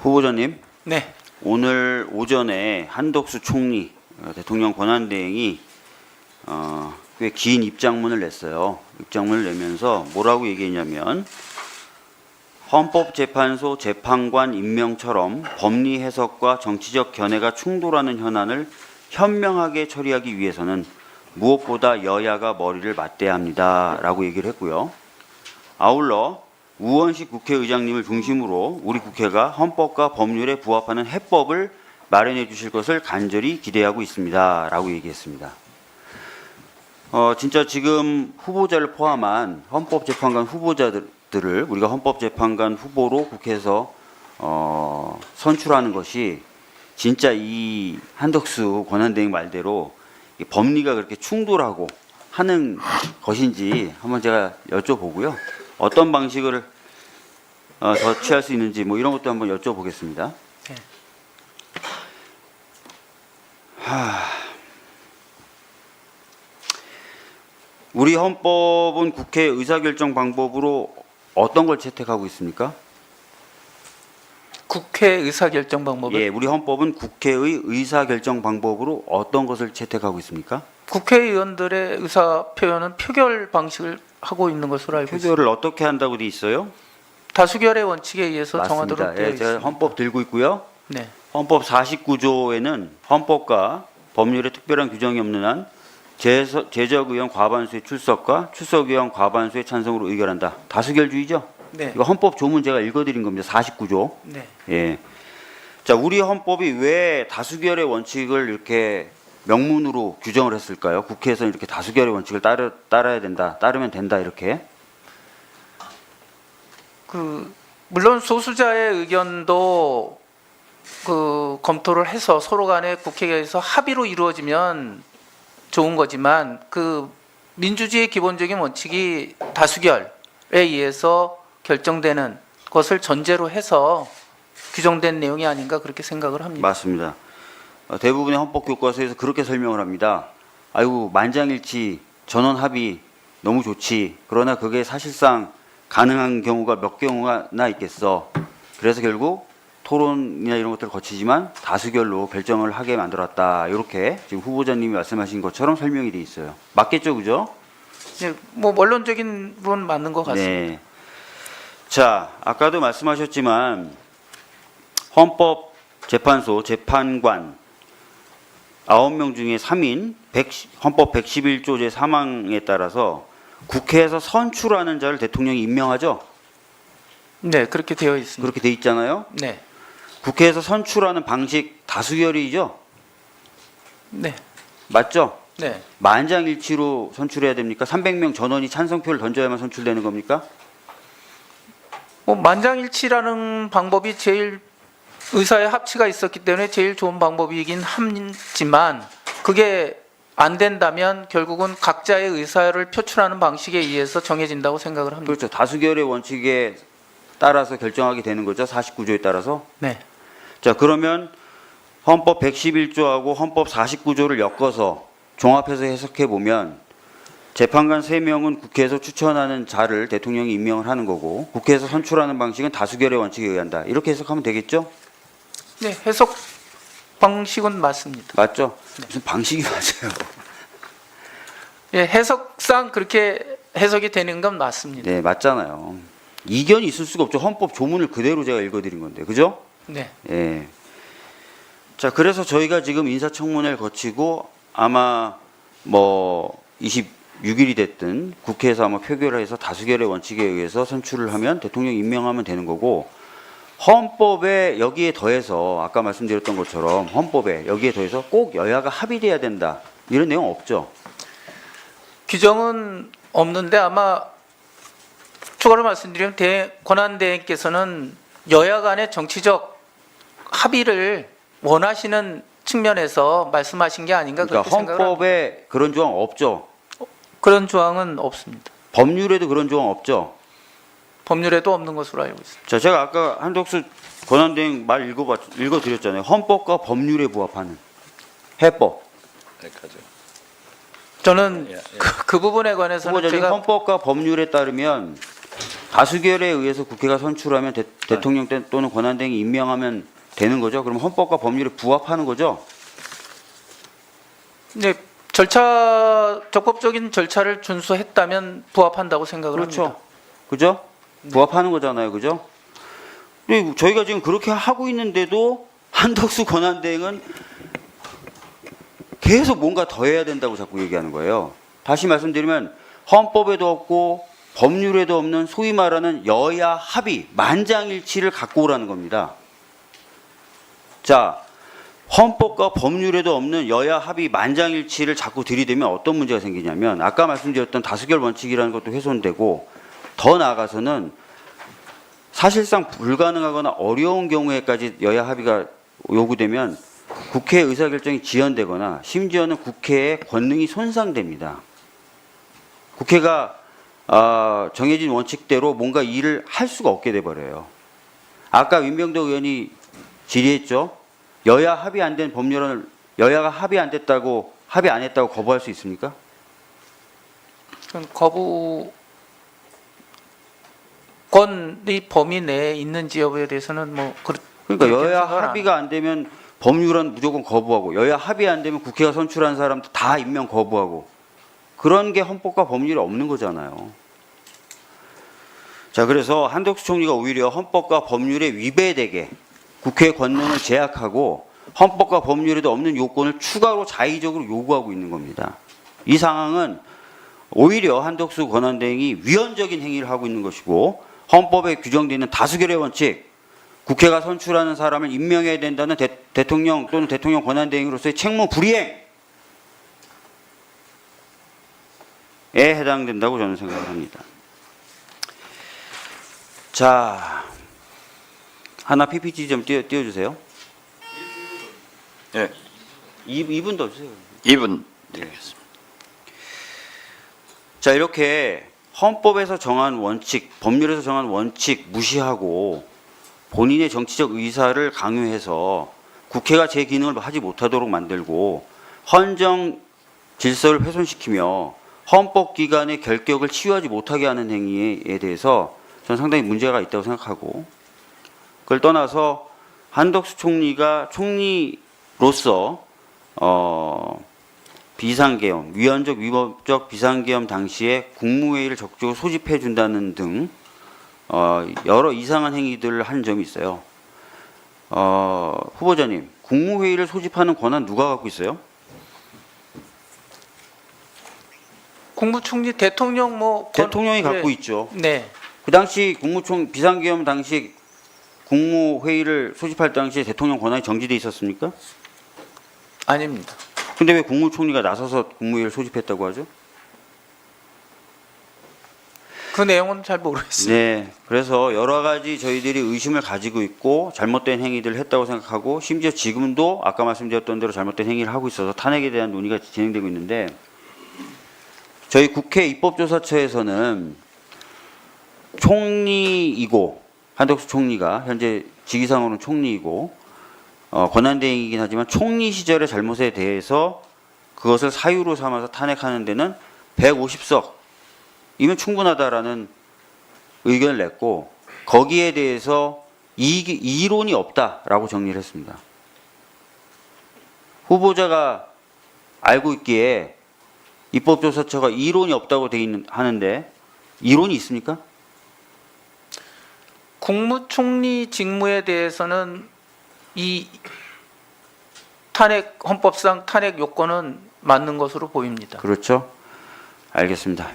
후보자님, 네. 오늘 오전에 한덕수 총리 대통령 권한대행이 꽤 긴 입장문을 냈어요. 입장문을 내면서 뭐라고 얘기했냐면 헌법재판소 재판관 임명처럼 법리 해석과 정치적 견해가 충돌하는 현안을 현명하게 처리하기 위해서는 무엇보다 여야가 머리를 맞대야 합니다. 라고 얘기를 했고요. 아울러 우원식 국회의장님을 중심으로 우리 국회가 헌법과 법률에 부합하는 해법을 마련해 주실 것을 간절히 기대하고 있습니다. 라고 얘기했습니다. 진짜 지금 후보자를 포함한 헌법재판관 후보자들을 우리가 헌법재판관 후보로 국회에서 선출하는 것이 진짜 이 한덕수 권한대행 말대로 법리가 그렇게 충돌하고 하는 것인지 한번 제가 여쭤보고요. 어떤 방식을 더 취할 수 있는지 뭐 이런 것도 한번 여쭤보겠습니다. 네. 우리 헌법은 국회 의사결정 방법으로 어떤 걸 채택하고 있습니까? 국회 의사결정 방법은 예, 우리 헌법은 국회의 의사결정 방법으로 어떤 것을 채택하고 있습니까? 국회의원들의 의사 표현은 표결 방식을 하고 있는 것으로 알고 있습니다. 표결을 어떻게 한다고 돼 있어요? 다수결의 원칙에 의해서 맞습니다. 정하도록 되어 예, 제가 있습니다. 헌법 들고 있고요. 네. 헌법 49조에는 헌법과 법률에 특별한 규정이 없는 한 제적의원 과반수의 출석과 출석의원 과반수의 찬성으로 의결한다. 다수결주의죠? 네. 이거 헌법 조문 제가 읽어드린 겁니다. 49조. 네. 예. 자, 우리 헌법이 왜 다수결의 원칙을 이렇게 명문으로 규정을 했을까요? 국회에서 이렇게 다수결의 원칙을 따라야 된다, 따르면 된다 이렇게. 물론 소수자의 의견도 검토를 해서 서로 간에 국회에서 합의로 이루어지면 좋은 거지만 민주주의의 기본적인 원칙이 다수결에 의해서 결정되는 것을 전제로 해서 규정된 내용이 아닌가 그렇게 생각을 합니다. 맞습니다. 대부분의 헌법 교과서에서 그렇게 설명을 합니다. 아이고 만장일치 전원 합의 너무 좋지. 그러나 그게 사실상 가능한 경우가 몇 경우나 있겠어. 그래서 결국 토론이나 이런 것들을 거치지만 다수결로 결정을 하게 만들었다. 이렇게 지금 후보자님이 말씀하신 것처럼 설명이 돼 있어요. 맞겠죠, 그죠? 네, 뭐 원론적인 부분 맞는 것 같습니다. 네. 자, 아까도 말씀하셨지만 헌법재판소 재판관 9명 중에 3인 헌법 111조 제3항에 따라서 국회에서 선출하는 자를 대통령이 임명하죠? 네, 그렇게 되어 있습니다. 그렇게 돼 있잖아요. 네. 국회에서 선출하는 방식 다수결이죠? 네. 맞죠? 네. 만장일치로 선출해야 됩니까? 300명 전원이 찬성표를 던져야만 선출되는 겁니까? 만장일치라는 방법이 제일 의사의 합치가 있었기 때문에 제일 좋은 방법이긴 하지만 그게 안 된다면 결국은 각자의 의사를 표출하는 방식에 의해서 정해진다고 생각을 합니다. 그렇죠. 다수결의 원칙에 따라서 결정하게 되는 거죠. 49조에 따라서. 네. 자, 그러면 헌법 111조하고 헌법 49조를 엮어서 종합해서 해석해 보면 재판관 3명은 국회에서 추천하는 자를 대통령이 임명을 하는 거고 국회에서 선출하는 방식은 다수결의 원칙에 의한다. 이렇게 해석하면 되겠죠? 네, 해석 방식은 맞습니다. 맞죠? 네. 무슨 방식이 맞아요. 예, 해석상 그렇게 해석이 되는 건 맞습니다. 네, 맞잖아요. 이견이 있을 수가 없죠. 헌법 조문을 그대로 제가 읽어드린 건데, 그죠? 네. 예. 자, 그래서 저희가 지금 인사청문회를 거치고 아마 뭐 26일이 됐든 국회에서 아마 표결을 해서 다수결의 원칙에 의해서 선출을 하면 대통령 임명하면 되는 거고 헌법에 여기에 더해서 아까 말씀드렸던 것처럼 헌법에 여기에 더해서 꼭 여야가 합의돼야 된다. 이런 내용 없죠? 규정은 없는데 아마 추가로 말씀드리면 권한대행께서는 여야 간의 정치적 합의를 원하시는 측면에서 말씀하신 게 아닌가 그러니까 그렇게 생각을 합니다. 헌법에 그런 조항 없죠? 그런 조항은 없습니다. 법률에도 그런 조항 없죠? 법률에도 없는 것으로 알고 있습니다. 자, 제가 아까 한덕수 권한대행 말 읽어드렸잖아요. 헌법과 법률에 부합하는 해법. 여기까지. 저는 예, 예. 그 부분에 관해서는 후보자님 제가 헌법과 법률에 따르면 다수결에 의해서 국회가 선출하면 대통령 또는 권한대행이 임명하면 되는 거죠. 그럼 헌법과 법률에 부합하는 거죠. 네, 적법적인 절차를 준수했다면 부합한다고 생각을 그렇죠. 합니다. 그죠? 부합하는 거잖아요. 그죠? 근데 저희가 지금 그렇게 하고 있는데도 한덕수 권한대행은 계속 뭔가 더 해야 된다고 자꾸 얘기하는 거예요. 다시 말씀드리면 헌법에도 없고 법률에도 없는 소위 말하는 여야 합의, 만장일치를 갖고 오라는 겁니다. 자, 헌법과 법률에도 없는 여야 합의 만장일치를 자꾸 들이대면 어떤 문제가 생기냐면 아까 말씀드렸던 다수결 원칙이라는 것도 훼손되고 더 나아가서는 사실상 불가능하거나 어려운 경우에까지 여야 합의가 요구되면 국회 의사결정이 지연되거나 심지어는 국회의 권능이 손상됩니다. 국회가 정해진 원칙대로 뭔가 일을 할 수가 없게 돼버려요. 아까 민병덕 의원이 질의했죠. 여야 합의 안 된 법률안을 여야가 합의 안 됐다고 합의 안 했다고 거부할 수 있습니까? 그건 거부권의 범위 내에 있는지 여부에 대해서는 뭐 그러니까 그렇게 여야 생각을 안 합의가 안 되면 법률안 무조건 거부하고 여야 합의 안 되면 국회가 선출한 사람도 다 임명 거부하고 그런 게 헌법과 법률에 없는 거잖아요. 자, 그래서 한덕수 총리가 오히려 헌법과 법률에 위배되게 국회의 권능을 제약하고 헌법과 법률에도 없는 요건을 추가로 자의적으로 요구하고 있는 겁니다. 이 상황은 오히려 한덕수 권한대행이 위헌적인 행위를 하고 있는 것이고 헌법에 규정되어 있는 다수결의 원칙, 국회가 선출하는 사람을 임명해야 된다는 대통령 또는 대통령 권한대행으로서의 책무 불이행에 해당된다고 저는 생각을 합니다. 자, 하나 PPT 좀 띄워주세요. 네. 2분 더 주세요. 2분 드리겠습니다. 자, 이렇게 헌법에서 정한 원칙, 법률에서 정한 원칙 무시하고 본인의 정치적 의사를 강요해서 국회가 제 기능을 하지 못하도록 만들고 헌정 질서를 훼손시키며 헌법기관의 결격을 치유하지 못하게 하는 행위에 대해서 저는 상당히 문제가 있다고 생각하고 그걸 떠나서 한덕수 총리가 총리로서 비상계엄, 위헌적 위법적 비상계엄 당시에 국무회의를 적극적으로 소집해 준다는 등 여러 이상한 행위들을 한 점이 있어요. 후보자님, 국무회의를 소집하는 권한 누가 갖고 있어요? 국무총리 대통령 대통령이 갖고 있죠. 네. 그 당시 비상계엄 당시 국무회의를 소집할 당시에 대통령 권한이 정지돼 있었습니까? 아닙니다. 근데 왜 국무총리가 나서서 국무회의를 소집했다고 하죠? 그 내용은 잘 모르겠습니다. 네, 그래서 여러 가지 저희들이 의심을 가지고 있고 잘못된 행위들을 했다고 생각하고 심지어 지금도 아까 말씀드렸던 대로 잘못된 행위를 하고 있어서 탄핵에 대한 논의가 진행되고 있는데 저희 국회 입법조사처에서는 총리이고 한덕수 총리가 현재 직위상으로는 총리이고 권한대행이긴 하지만 총리 시절의 잘못에 대해서 그것을 사유로 삼아서 탄핵하는 데는 150석이면 충분하다라는 의견을 냈고 거기에 대해서 이론이 없다라고 정리를 했습니다. 후보자가 알고 있기에 입법조사처가 이론이 없다고 하는데 이론이 있습니까? 국무총리 직무에 대해서는 이 헌법상 탄핵 요건은 맞는 것으로 보입니다. 그렇죠. 알겠습니다.